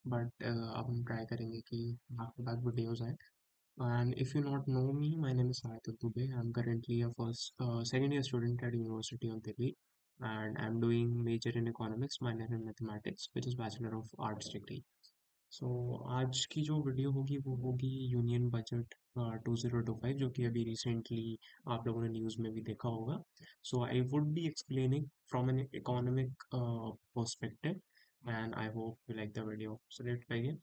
But अब हम try करेंगे कि बैक टू बैक वीडियोस आए. And if you not know me, my name is Sarthak Dubey. I'm currently a second year student at University of Delhi, and I'm doing major in economics, minor in mathematics, which is Bachelor of Arts degree. सो आज की जो video होगी वो होगी union budget 2025, जो कि अभी recently आप लोगों ने न्यूज़ में भी देखा होगा. So I would be explaining from an economic perspective, and I hope you like the video. So let's begin.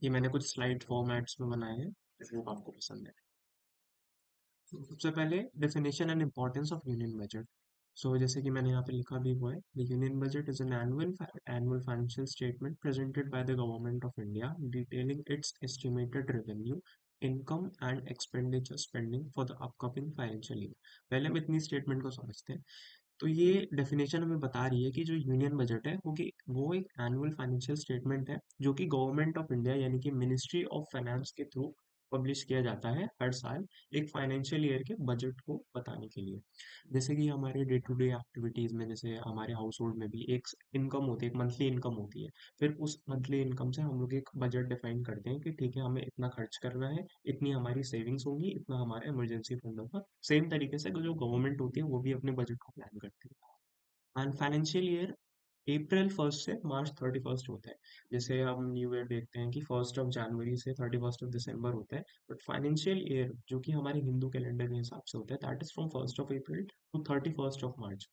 ये मैंने कुछ स्लाइड फॉर्मेट्स में बनाए हैं, आई होप आपको पसंद है. तो सबसे पहले definition and importance of union budget. So जैसे कि मैंने यहाँ पे लिखा भी हुआ है, the union budget is an annual financial statement presented by the government of India detailing its estimated revenue, income and expenditure spending for the upcoming financial year. पहले हम इतनी स्टेटमेंट को समझते हैं. तो ये डेफिनेशन हमें बता रही है कि जो यूनियन बजट है वो एक एनुअल फाइनेंशियल स्टेटमेंट है, जो कि गवर्नमेंट ऑफ इंडिया यानी कि मिनिस्ट्री ऑफ फाइनेंस के थ्रू पब्लिश किया जाता है हर साल, एक फाइनेंशियल ईयर के बजट को बताने के लिए. जैसे कि हमारे डे टू डे एक्टिविटीज में, जैसे हमारे हाउस होल्ड में भी एक इनकम होती है, एक मंथली इनकम होती है. फिर उस मंथली इनकम से हम लोग एक बजट डिफाइन करते हैं कि ठीक है, हमें इतना खर्च करना है, इतनी हमारी सेविंग्स होंगी, इतना हमारा इमरजेंसी फंड होगा. सेम तरीके से जो गवर्नमेंट होती है वो भी अपने बजट को प्लान करती है. एंड फाइनेंशियल ईयर April 1 से March 31 होता है. जैसे हम न्यू ईयर देखते हैं कि 1 जनवरी से 31 दिसंबर होता है, बट फाइनेंशियल ईयर जो कि हमारे हिंदू कैलेंडर के हिसाब से होता है, that is from 1 April to 31 March.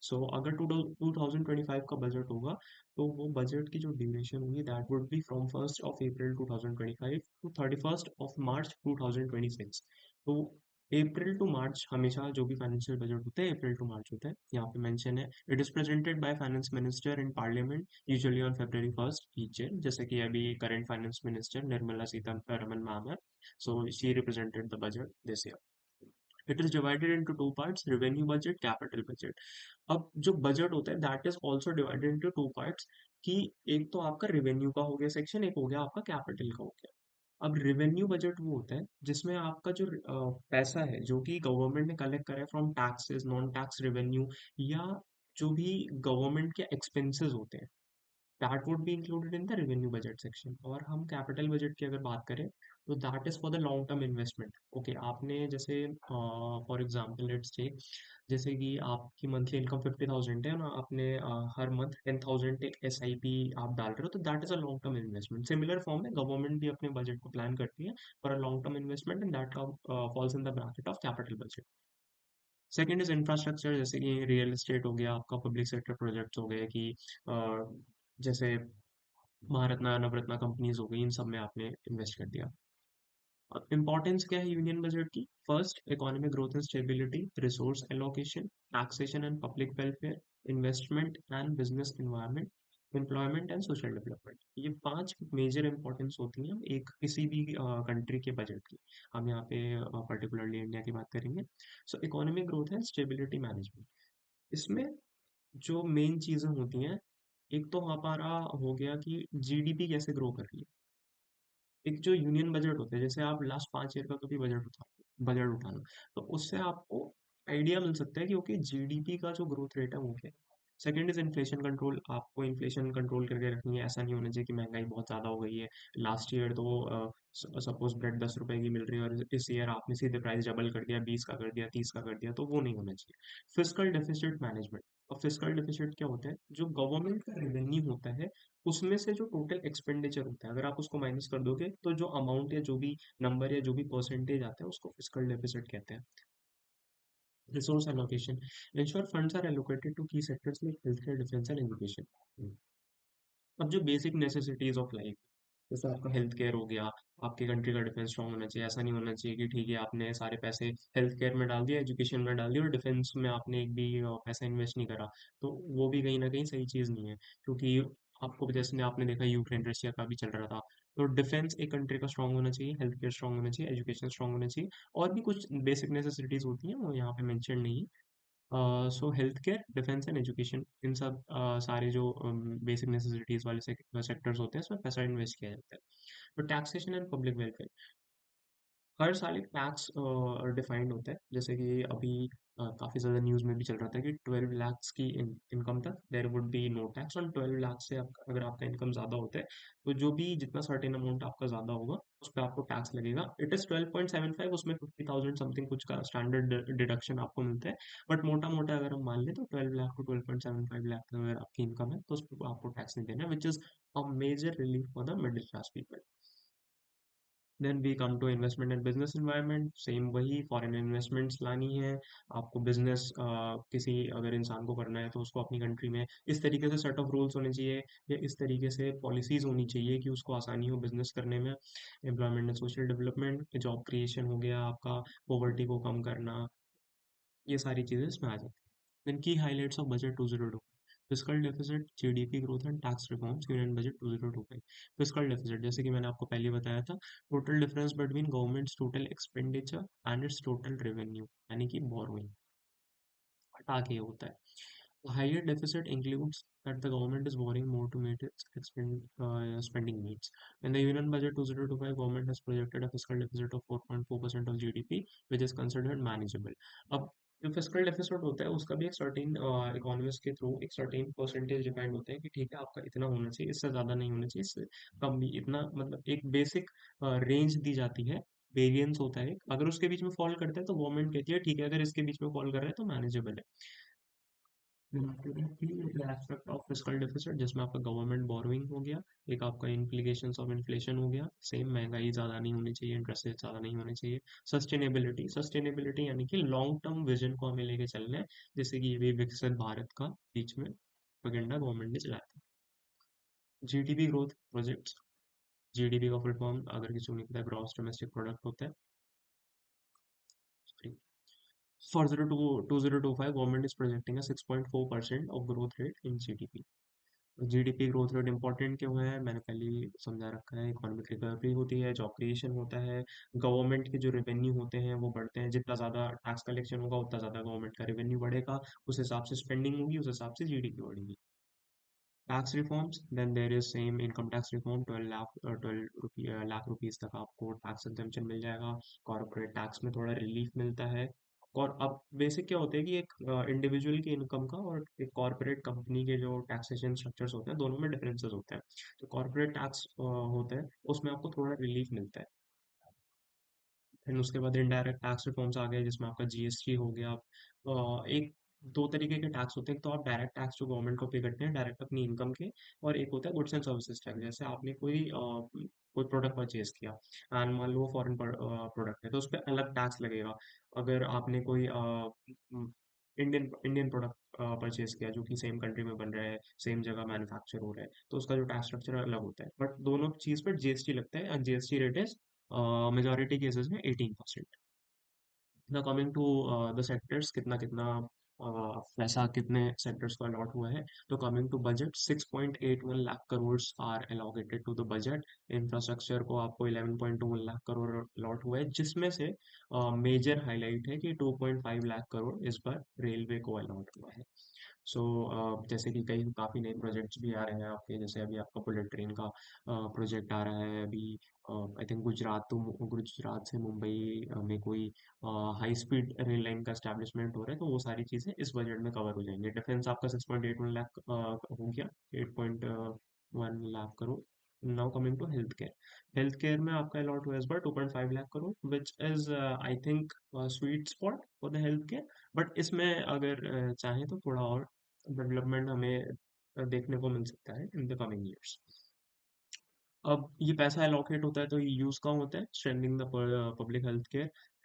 So अगर 2025 का बजट होगा, तो वो बजट की जो ड्यूरेशन होगी that would be from 1 April 2025 to 31 March 2026. तो अप्रैल टू मार्च हमेशा जो भी फाइनेंशियल बजट होता है अप्रैल टू मार्च होता है. यहाँ पे मेंशन है, it is presented by finance minister in parliament usually on February 1 each year. जैसे कि अभी current finance minister Nirmala Sitharaman ma'am है, so she represented the budget this year. It is divided into two parts, revenue budget, capital budget. अब जो budget होता है that is also divided into two parts, कि एक तो आपका रेवेन्यू का हो गया सेक्शन, एक हो गया आपका कैपिटल का हो गया. अब रेवेन्यू बजट वो होता है जिसमें आपका जो पैसा है जो कि गवर्नमेंट ने कलेक्ट करा है from taxes, non tax revenue, या जो भी गवर्नमेंट के एक्सपेंसेस होते हैं, that would be included in the revenue budget section. और हम कैपिटल बजट की अगर बात करें, तो that is for the long term investment. Okay, आपने जैसे फॉर एग्जांपल लेट्स टेक, जैसे कि आपकी मंथली इनकम 50,000 है ना, आपने हर मंथ 10,000 एक SIP आप डाल रहे हो, तो that is a long term investment. Similar form में गवर्नमेंट भी अपने बजट को प्लान करती है for a long term investment, and that falls in the bracket of capital budget. Second is infrastructure, जैसे कि रियल एस्टेट हो गया आपका, पब्लिक सेक्टर प्रोजेक्ट्स हो गए कि जैसे महारत्ना, नवरत्ना कंपनीज हो गई, इन सब में आपने इन्वेस्ट कर दिया. अब इम्पोर्टेंस क्या है यूनियन बजट की? First, economic growth and stability, resource allocation, taxation and public welfare, investment and business environment, employment and social development. ये पांच मेजर इंपॉर्टेंस होती हैं एक किसी भी कंट्री के बजट की. हम यहाँ पे पर्टिकुलरली इंडिया की बात करेंगे. सो economic growth and stability management, इसमें जो मेन चीजें होती हैं, एक तो हमारा हो गया कि GDP कैसे ग्रो कर रही है. एक जो यूनियन बजट होता है, जैसे आप लास्ट 5 ईयर का कभी बजट उठाना, तो उससे आपको आइडिया मिल सकता है कि ओके, GDP का जो ग्रोथ रेट है वो क्या है. Second is inflation control. आपको इन्फ्लेशन कंट्रोल करके रखनी है, ऐसा नहीं होना चाहिए कि महंगाई बहुत ज्यादा हो गई है. लास्ट ईयर तो सपोज ब्रेड 10 रुपए की मिल रही है, और इस ईयर आपने सीधे प्राइस डबल कर दिया, 20 का कर दिया, 30 का कर दिया, तो वो नहीं होना चाहिए. Fiscal deficit management. और फिस्कल डेफिसिट क्या होता है? जो गवर्नमेंट का रेवेन्यू होता है, उसमें से जो टोटल एक्सपेंडिचर होता है, अगर आप उसको माइनस कर दोगे, तो जो अमाउंट या जो भी नंबर या जो भी परसेंटेज आता है, उसको फिस्कल डेफिसिट कहते हैं. Resource allocation, ensure funds are allocated to key sectors like health care, defence and education. अब जो बेसिक नेसेसिटीज ऑफ लाइफ, जैसे आपका हेल्थ केयर हो गया, आपके कंट्री का डिफेंस स्ट्रांग होना चाहिए. ऐसा नहीं होना चाहिए कि ठीक है, आपने सारे पैसे हेल्थ केयर में डाल दिया, एजुकेशन में डाल दिया, और डिफेंस में आपने एक भी पैसा इन्वेस्ट नहीं करा. तो वो भी कहीं ना कहीं सही चीज नहीं है, क्योंकि आपको जैसे आपने देखा यूक्रेन रशिया का भी चल रहा था. तो डिफेंस एक कंट्री का स्ट्रांग होना चाहिए, हेल्थ केयर स्ट्रांग होना चाहिए, एजुकेशन स्ट्रांग होना चाहिए. और भी कुछ बेसिक नेसेसिटीज होती हैं, वो यहाँ पे मेंशन नहीं है. So health care, defence and education, इन सब सारे जो बेसिक नेसेसिटीज वाले सेक्टर्स होते हैं, इसमें पैसा इन्वेस्ट किया जाता है. तो टैक्सेशन एंड पब्लिक वेलफेयर, हर साल एक टैक्स डिफाइंड होता है, जैसे कि अभी काफी ज्यादा न्यूज में भी चल रहा था कि 12 लाख की इनकम तक there would be no tax on 12 lakh से। अगर आपका इनकम ज्यादा होता है तो जो भी जितना सर्टेन अमाउंट आपका ज्यादा होगा उस पर आपको टैक्स लगेगा। इट इज 12.75, उसमें 50,000 समथिंग कुछ का स्टैंडर्ड डिडक्शन आपको मिलता है। बट मोटा मोटा अगर हम मान लें तो 12 लाख टू 12.75 लाख अगर आपकी इनकम है तो उस पर आपको टैक्स नहीं देना, which is a major relief for the middle class people. Then we come to investment and business environment. Same वही, फॉरेन इन्वेस्टमेंट्स लानी है आपको। बिजनेस किसी अगर इंसान को करना है तो उसको अपनी कंट्री में इस तरीके से सेट ऑफ रूल्स होने चाहिए या इस तरीके से पॉलिसीज होनी चाहिए कि उसको आसानी हो बिजनेस करने में। Employment and social development, job creation हो गया आपका, पॉवर्टी को कम करना, ये सारी चीजें इसमें आ जाती हैं। देन की highlights of budget 2022, fiscal deficit, GDP growth and tax reforms, union budget 2025। Fiscal deficit, जैसे कि मैंने आपको पहले बताया था, total difference between governments total expenditure and it's total revenue, यानी कि बोरोइंग हटा के होता है। Higher deficit includes that the government is borrowing more to meet its spending needs. In the Union Budget 2025, government has projected a fiscal deficit of 4.4% of GDP, which is considered manageable. अब जो fiscal deficit होता है उसका भी एक certain economist के through एक certain percentage defined होते हैं कि ठीक है आपका इतना होना चाहिए, इससे ज़्यादा नहीं होना चाहिए, इससे कम भी इतना, मतलब एक बेसिक रेंज दी जाती है। वेरिएंस होता है अगर उसके बीच में फॉल करता है तो गवर्नमेंट कहती है ठीक है, अगर इसके बीच में फॉल कर रहा है तो मैनेजेबल है। एस्पेक्ट ऑफ फिस्कल डेफिसिट, जिसमें आपका गवर्नमेंट बोरोइंग हो गया, एक आपका इम्प्लीकेशंस ऑफ इन्फ्लेशन हो गया, सेम महंगाई ज्यादा नहीं होनी चाहिए, इंटरेस्ट रेट ज्यादा नहीं होने चाहिए। सस्टेनेबिलिटी, सस्टेनेबिलिटी यानी कि लॉन्ग टर्म विजन को हमें लेके चलना है, जैसे कि ये भी विकसित भारत का बीच में प्रोपेगेंडा गवर्नमेंट ने चलाया था। जीडीपी ग्रोथ प्रोजेक्ट्स, जीडीपी का फुल फॉर्म अगर किसी को नहीं पता, ग्रॉस डोमेस्टिक प्रोडक्ट होता है। For 2025, government is projecting a 6.4% of growth rate in GDP. GDP growth rate important क्यों है, मैंने पहले ही समझा रखा है। इकोनॉमिक रिकवरी होती है, जॉब क्रिएशन होता है, गवर्नमेंट के जो रेवेन्यू होते हैं वो बढ़ते हैं, जितना ज्यादा टैक्स कलेक्शन होगा उतना ज्यादा गवर्नमेंट का रेवेन्यू बढ़ेगा, उस हिसाब से स्पेंडिंग होगी, उस हिसाब से जीडीपी बढ़ेगी। Tax reforms, then there is same income tax reform, 12 lakh rupees तक आपको टैक्स एग्जेम्पशन मिल जाएगा। कॉर्पोरेट टैक्स में थोड़ा रिलीफ मिलता है। और अब बेसिक क्या होता है कि एक इंडिविजुअल की इनकम का और एक कॉर्पोरेट कंपनी के जो टैक्सेशन स्ट्रक्चर्स होते हैं दोनों में डिफरेंसेस होते हैं। तो कॉर्पोरेट टैक्स होता है उसमें आपको थोड़ा रिलीफ मिलता है। फिर उसके बाद इनडायरेक्ट टैक्स रिफॉर्म्स आ गए जिसमें आपका जीएसटी हो गया। एक दो तरीके के टैक्स होते हैं, एक तो आप डायरेक्ट टैक्स जो गवर्नमेंट को पे करते हैं डायरेक्ट अपनी इनकम के, और एक होता है गुड्स एंड सर्विसेज टैक्स। जैसे आपने कोई प्रोडक्ट परचेज किया एंड मान लो फॉरेन प्रोडक्ट है तो उस पर अलग टैक्स लगेगा। अगर आपने कोई इंडियन इंडियन प्रोडक्ट परचेज किया जो कि सेम कंट्री में बन रहा है, सेम जगह मैन्युफैक्चर हो रहा है, तो उसका जो टैक्स स्ट्रक्चर अलग होता है, बट दोनों चीज पर जीएसटी लगता है and GST rate is majority cases में 18%। ना कमिंग टू द सेक्टर्स, कितना कितना पैसा कितने सेक्टर्स को अलॉट हुआ है, तो coming to budget 6.81 lakh crore are allocated to the budget. Infrastructure को आपको 11.21 लाख करोड़ अलॉट हुआ है, जिसमें से मेजर हाईलाइट है कि 2.5 लाख करोड़ इस बार रेलवे को अलॉट हुआ है। सो जैसे कि कई काफ़ी नए प्रोजेक्ट्स भी आ रहे हैं आपके, जैसे अभी आपका बुलेट ट्रेन का प्रोजेक्ट आ रहा है अभी। आई थिंक गुजरात से मुंबई में कोई हाई स्पीड रेल लाइन का स्टैब्लिशमेंट हो रहा है, तो वो सारी चीज़ें इस बजट में कवर हो जाएंगे। डिफेंस आपका 6.81 लाख हो गया, 8.1 lakh crore. Now coming to health care, health care में आपका अलॉट हुआ है इस बार 2.5 lakh crore, which is I think sweet spot for the health care. But इसमें अगर चाहें तो थोड़ा और डेवलपमेंट हमें देखने को मिल सकता है इन द कमिंग ईयर्स। अब ये पैसा एलोकेट होता है तो ये यूज कहाँ होता है, strengthening the public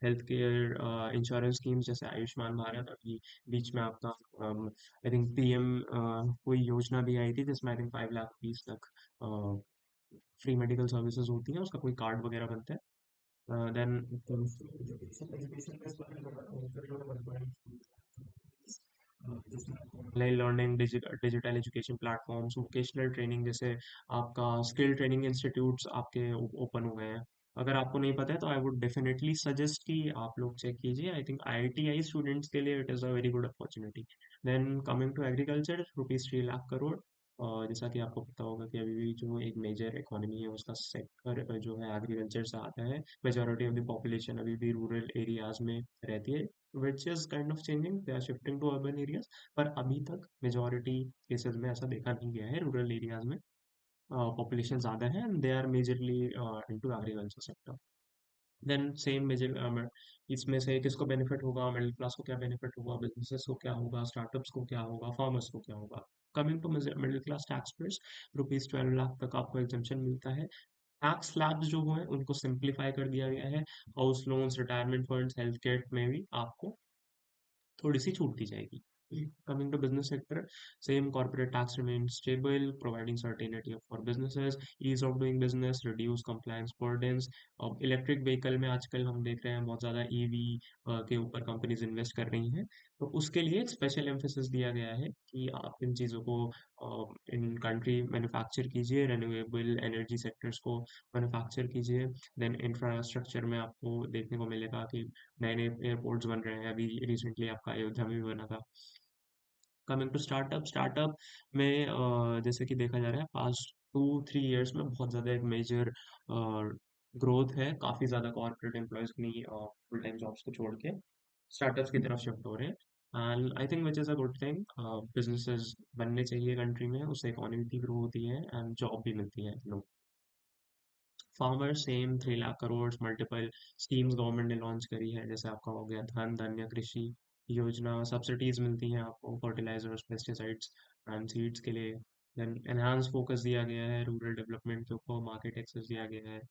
health care insurance schemes जैसे आयुष्मान भारत। अभी बीच में आपका आई थिंक पीएम कोई योजना भी आई थी जिसमें आई थिंक 5 लाख रुपीज तक फ्री मेडिकल सर्विसेज होती हैं, उसका कोई कार्ड वगैरह बनता है। Then online learning, digital education platforms, vocational training, जैसे आपका स्किल ट्रेनिंग इंस्टीट्यूट्स आपके ओपन हो गए हैं। अगर आपको नहीं पता है तो आई वुड डेफिनेटली सजेस्ट कि आप लोग चेक कीजिए। आई थिंक आईआईटीआई स्टूडेंट्स के लिए it is a very good opportunity. Then coming to agriculture, rupees 3 lakh crore. जैसा कि आपको पता होगा कि अभी भी जो एक मेजर इकोनॉमी है उसका सेक्टर जो है एग्रीकल्चर से आता है। मेजोरिटी ऑफ द पॉपुलेशन अभी भी रूरल एरियाज में रहती है, which is kind of changing, they are shifting to urban areas. पर अभी तक मेजोरिटी केसेस में ऐसा देखा नहीं गया है, रूरल एरियाज में पॉपुलेशन ज़्यादा है and they are majorly into agriculture sector. Then same major इसमें से किसको बेनिफिट होगा, मिडिल क्लास को क्या बेनिफिट होगा, बिजनेसेस को क्या होगा, स्टार्टअप्स को क्या होगा, फार्मर्स को क्या होगा। Coming to middle class tax payers, ₹12 lakh तक आपको एग्जेम्पशन मिलता है। टैक्स स्लैब्स जो हैं उनको सिंप्लीफाई कर दिया गया है। House loans, retirement funds, health care में भी आपको थोड़ी सी छूट दी जाएगी। Coming to business sector, same corporate tax remains stable, providing certainty for businesses, ease of doing business, reduce compliance burdens। अब इलेक्ट्रिक व्हीकल में आजकल हम देख रहे हैं बहुत ज़्यादा ईवी के ऊपर कंपनीज इन्वेस्ट कर रही हैं, तो उसके लिए एक स्पेशल एम्फेसिस दिया गया है कि आप इन चीज़ों को इन कंट्री मैन्युफैक्चर कीजिए, रेन्यूएबल एनर्जी सेक्टर्स को मैन्युफैक्चर कीजिए। देन इंफ्रास्ट्रक्चर में आपको देखने को मिलेगा कि नए नए एयरपोर्ट्स बन रहे हैं, अभी रिसेंटली आपका अयोध्या में भी बना था। कमिंग टू स्टार्टअप, स्टार्टअप में जैसे कि देखा जा रहा है पास्ट 2-3 ईयर्स में बहुत ज़्यादा एक मेजर ग्रोथ है, काफ़ी ज़्यादा कॉर्पोरेट एम्प्लॉयज़ अपनी फुल टाइम जॉब्स को छोड़ के स्टार्टअप्स की तरफ शिफ्ट हो रहे हैं। And I think which is a good thing. Businesses बनने चाहिए कंट्री में, उससे इकोनॉमी भी ग्रो होती है एंड जॉब भी मिलती है लोग। Farmer same 3 lakh crore multiple schemes government ने लॉन्च करी है, जैसे आपका हो गया धन धान्य कृषि योजना, सब्सिडीज मिलती हैं आपको फर्टिलाइजर्स, पेस्टिसाइड्स एंड सीड्स के लिए। देन एनहांस फोकस दिया गया है रूरल डेवलपमेंट के ऊपर, मार्केट एक्सेस दिया गया है।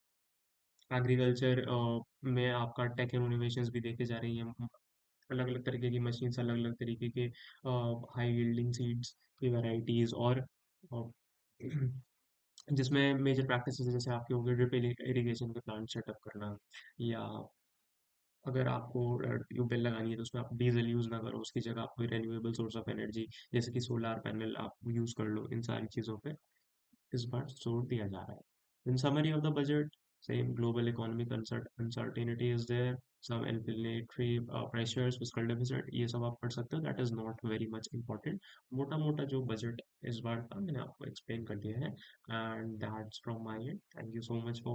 एग्रीकल्चर में आपका टेक इनोवेशंस भी देखे जा रही हैं, अलग अलग तरीके की मशीन्स, अलग अलग तरीके के हाई यील्डिंग सीड्स की वैरायटीज, और अ, जिसमें मेजर प्रैक्टिसेस जैसे आपके हो गए ड्रिप इरिगेशन के प्लांट सेटअप करना, या अगर आपको ट्यूबवेल लगानी है तो उसमें आप डीजल यूज़ ना करो, उसकी जगह आप कोई रेन्यूएबल सोर्स ऑफ एनर्जी जैसे कि सोलार पैनल आप यूज़ कर लो। इन सारी चीज़ों पे इस बार जोर दिया जा रहा है। इन summary of the budget, same global economic uncertainty is there, some inflationary pressures, fiscal deficit, ये सब आप पढ़ सकते हो, that is not very much important। मोटा मोटा जो बजट इस बार था मैंने आपको एक्सप्लेन कर दिया है, and that's from my end, thank you so much for